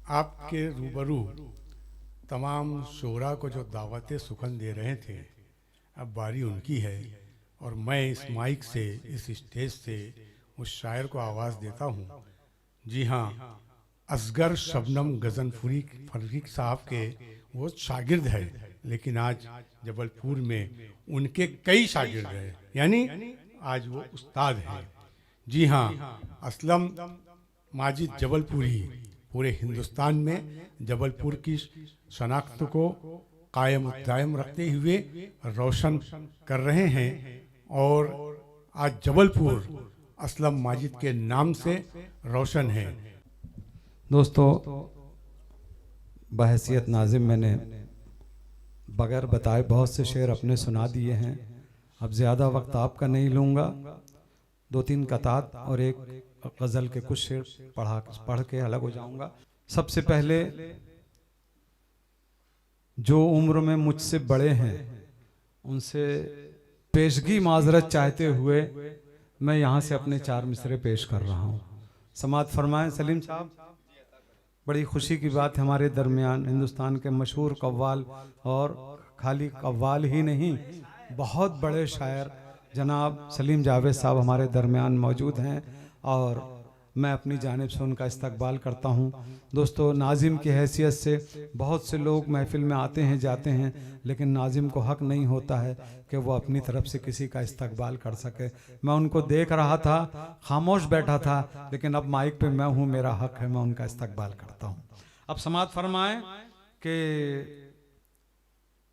आपके रूबरू तमाम शोरा को जो दावतें सुखन दे रहे थे, अब बारी उनकी है और मैं इस माइक से, इस स्टेज से उस शायर को आवाज़ देता हूँ। जी हाँ, असगर शबनम गज़नफरी फरीक साहब के वो शागिर्द है, लेकिन आज जबलपुर में उनके कई शागिर्द हैं, यानी आज वो उस्ताद हैं। जी हाँ, असलम माजिद जबलपुरी पूरे हिंदुस्तान में जबलपुर की शनाख्त को कायम दायम रखते हुए रोशन कर रहे हैं और आज जबलपुर असलम माजिद के नाम से रोशन है। दोस्तों, बहैसियत नाज़िम मैंने बगैर बताए बहुत से शेर अपने सुना दिए हैं। अब ज़्यादा वक्त आपका नहीं लूँगा, 2-3 कतात और एक गज़ल के कुछ शेर पढ़ के अलग हो जाऊँगा। सबसे पहले जो उम्र में मुझसे बड़े हैं उनसे पेशगी माजरत चाहते हुए मैं यहाँ से अपने 4 मिसरे पेश कर रहा हूँ। समाअत फरमाएं सलीम साहब। बड़ी खुशी की बात है, हमारे दरमियान हिंदुस्तान के मशहूर कव्वाल, और खाली कव्वाल ही नहीं, बहुत बड़े शायर जनाब सलीम जावेद साहब हमारे दरमियान मौजूद हैं और मैं अपनी जानिब से उनका इस्तकबाल करता हूं। दोस्तों, नाज़िम की हैसियत से बहुत से लोग महफिल में आते हैं जाते हैं, लेकिन नाज़िम को हक़ नहीं होता है कि वो अपनी तरफ से किसी का इस्तकबाल कर सके। मैं उनको देख रहा था, खामोश बैठा था, लेकिन अब माइक पे मैं हूँ, मेरा हक़ है, मैं उनका इस्तकबाल करता हूँ। अब समाअत फरमाएं कि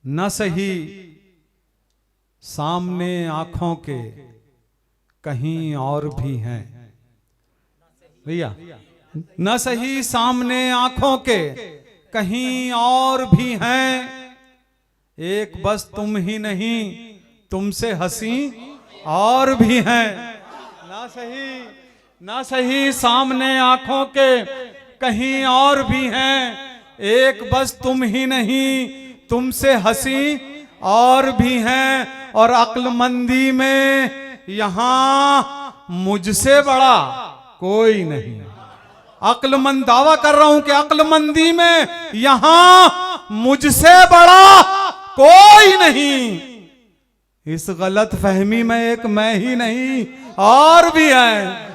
न सही सामने आँखों के कहीं और भी हैं भैया, न सही सामने आंखों के कहीं और भी हैं, एक बस तुम ही नहीं तुमसे हंसी और भी हैं। ना सही सामने आंखों के कहीं और भी हैं, एक बस तुम ही नहीं तुमसे हंसी और भी हैं। और अक्लमंदी में यहाँ मुझसे बड़ा कोई नहीं। अक्लमंद दावा कर रहा हूं कि अक्लमंदी में यहां मुझसे बड़ा कोई नहीं। इस गलत फहमी में एक मैं ही नहीं और भी है।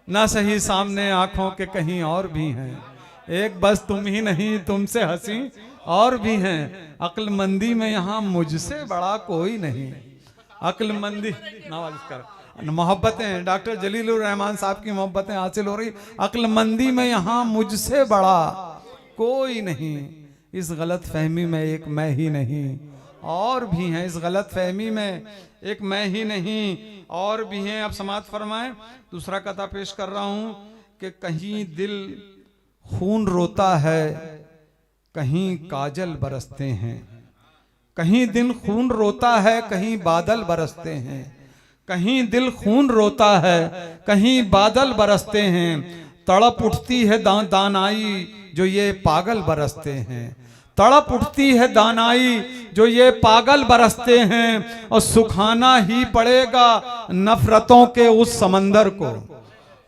ना सही सामने आंखों के कहीं और भी हैं, एक बस तुम ही नहीं तुमसे हंसी और भी हैं। अक्लमंदी में यहाँ मुझसे बड़ा कोई नहीं। अक्लमंदी नवाज कर मोहब्बतें, डॉक्टर जलीलुर रहमान साहब की मोहब्बतें हासिल हो रही। अक्लमंदी में यहाँ मुझसे बड़ा कोई नहीं। इस गलत फहमी में एक मैं ही नहीं और भी हैं। इस गलत फहमी में एक मैं ही नहीं और भी हैं। अब समाअत फरमाएं। दूसरा कथा पेश कर रहा हूं कि कहीं दिल खून रोता है, कहीं काजल बरसते हैं। कहीं दिल खून रोता है, कहीं बादल बरसते हैं। कहीं दिल खून रोता है, कहीं बादल बरसते हैं। तड़प उठती है दानाई जो ये पागल बरसते हैं। तड़प उठती है दानाई जो ये पागल बरसते हैं। और सुखाना ही पड़ेगा नफरतों के उस समंदर को।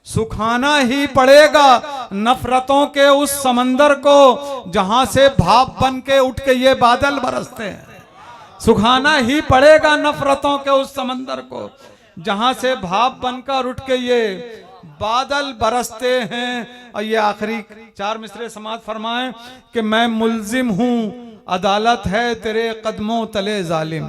सुखाना ही पड़ेगा नफरतों के उस समंदर को जहां से भाप बन के उठ के ये बादल बरसते हैं। सुखाना ही पड़ेगा नफरतों के उस समंदर को जहां से भाप बनकर उठ के ये बादल बरसते हैं। और ये आखिरी 4 मिसरे समाअत फरमाएं कि मैं मुल्जिम हूं, अदालत है तेरे कदमों तले जालिम।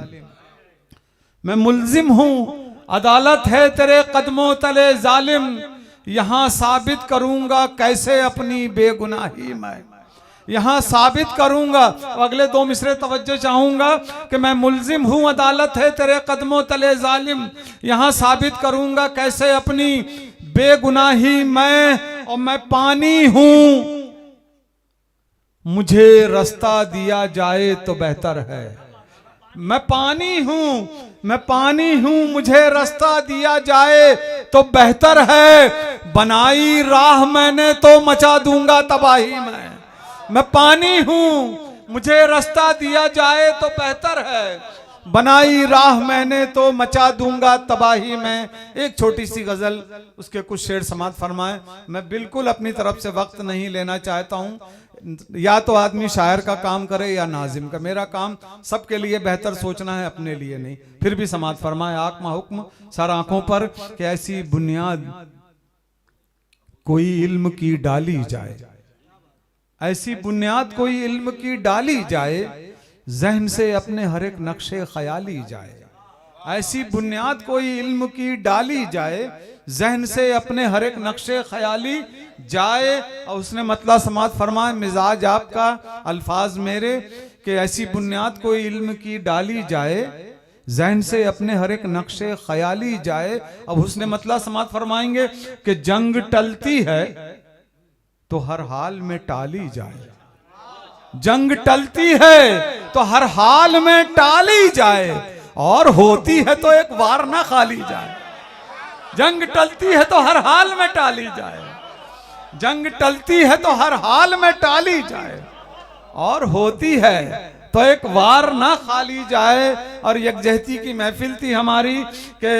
मैं मुल्जिम हूं, अदालत है तेरे कदमों तले जालिम। यहां साबित करूंगा कैसे अपनी बेगुनाही मैं। यहां साबित करूंगा। अगले 2 मिसरे तवज्जो चाहूंगा कि मैं मुल्जिम हूं, अदालत है तेरे कदमों तले जालिम। यहां साबित करूंगा कैसे अपनी बेगुनाही मैं। और मैं पानी हूं, मुझे रास्ता दिया जाए तो बेहतर है। मैं पानी हूं, मैं पानी हूं, मुझे रास्ता दिया जाए तो बेहतर है। बनाई राह मैंने तो मचा दूंगा तबाही मैं पानी हूं, मुझे रास्ता दिया जाए तो बेहतर है। बनाई राह मैंने तो मचा दूंगा तबाही में। एक छोटी सी गजल, उसके कुछ शेर समात फरमाए। मैं बिल्कुल अपनी तरफ से वक्त नहीं लेना चाहता हूँ, या तो आदमी शायर का काम करे या नाजिम का। मेरा काम सबके लिए बेहतर सोचना है, अपने लिए नहीं। फिर भी समात फरमाए। आत्मा हुक्म सर आंखों पर कि ऐसी बुनियाद कोई इल्म की डाली जाए, ऐसी बुनियाद कोई इल्म की डाली जाए, जहन से अपने हर एक नक्शे ख्याली जाए। ऐसी बुनियाद कोई इल्म की डाली जाए, जहन से अपने हर एक नक्शे ख्याली जाए। और उसने मतलब समात फरमाए मिजाज आपका अल्फाज मेरे, कि ऐसी बुनियाद कोई इल्म की डाली जाए, जहन से अपने हर एक नक्शे ख्याली जाए। अब उसने मतलब समात फरमाएंगे कि जंग टलती है तो हर हाल में टाली जाए, जंग टलती है तो हर हाल में टाली जाए, और होती है तो एक वार ना खाली जाए। जंग टलती है तो हर हाल में टाली जाए, जंग टलती है तो हर हाल में टाली जाए, और होती है तो एक वार ना खाली जाए। और यकजहती की महफिल थी हमारी कि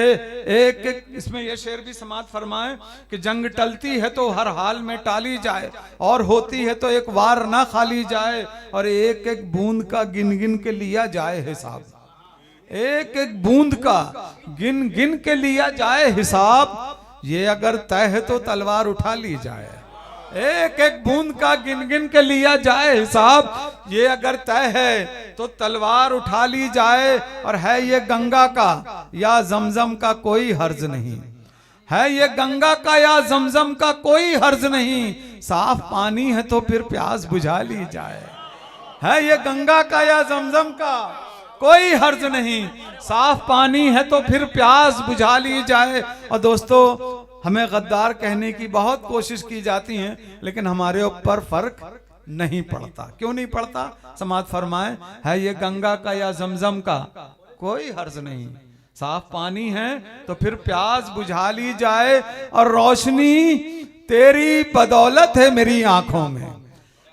एक इसमें यह शेर भी समात फरमाए कि जंग टलती है तो हर हाल में टाली जाए, और होती है तो एक वार ना खाली जाए, और एक एक बूंद का गिन गिन के लिया जाए हिसाब, एक एक बूंद का गिन गिन के लिया जाए हिसाब। ये अगर तय है तो तलवार उठा ली जाए, एक एक बूंद का गिन गिन के लिया जाए हिसाब। ये अगर तय है तो तलवार उठा ली जाए। और है ये गंगा का या जमजम का कोई हर्ज नहीं, है ये गंगा का या जमजम का कोई हर्ज नहीं, साफ पानी है तो फिर प्यास बुझा ली जाए। है ये गंगा का या जमजम का कोई हर्ज नहीं, साफ पानी है तो फिर प्यास बुझा ली जाए। और दोस्तों, हमें गद्दार कहने की बहुत कोशिश की जाती है, लेकिन हमारे ऊपर फर्क नहीं पड़ता। क्यों नहीं पड़ता? समात फरमाए, है ये गंगा का या जमजम का कोई हर्ज नहीं, साफ पानी है तो फिर प्यास बुझा ली जाए। और रोशनी तेरी बदौलत है मेरी आंखों में,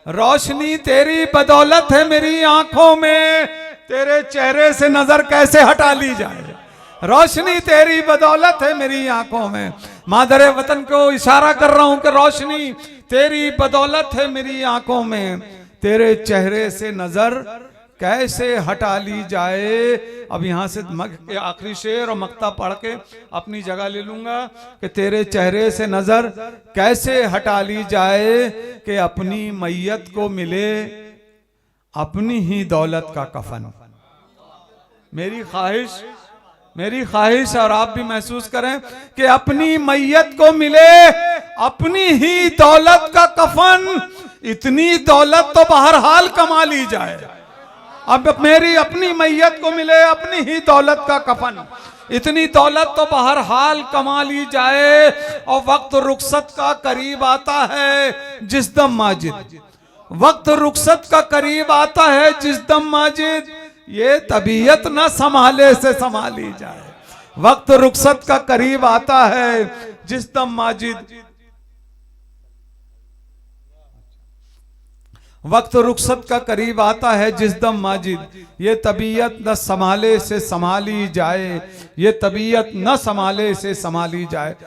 रोशनी तेरी बदौलत है मेरी आंखों में, तेरे चेहरे से नजर कैसे हटा ली जाए। रोशनी तेरी बदौलत है मेरी आंखों में। मादरे वतन को इशारा कर रहा हूं कि रोशनी तेरी बदौलत है मेरी आंखों में, तेरे चेहरे से नजर कैसे हटा ली जाए। अब यहां से के आखिरी शेर और मक्ता पढ़ के अपनी जगह ले लूंगा कि तेरे चेहरे से नजर कैसे हटा ली जाए, कि अपनी मैयत को मिले अपनी ही दौलत का कफन। मेरी ख्वाहिश और आप भी महसूस करें कि अपनी मैयत को मिले अपनी ही दौलत का कफन। इतनी दौलत तो बहरहाल कमा ली जाए। अब मेरी अपनी मैयत को मिले अपनी ही दौलत का कफन, इतनी दौलत तो बहरहाल कमा ली जाए। और वक्त रुखसत का करीब आता है जिस दम माजिद, वक्त रुखसत का करीब आता है जिस दम माजिद, ये तबीयत न संभाले से संभाली जाए। वक्त रुखसत का करीब आता है जिस दम माजिद, वक्त रुखसत का करीब आता है जिस दम माजिद, ये तबीयत न संभाले से संभाली जाए, ये तबीयत न संभाले से संभाली जाए।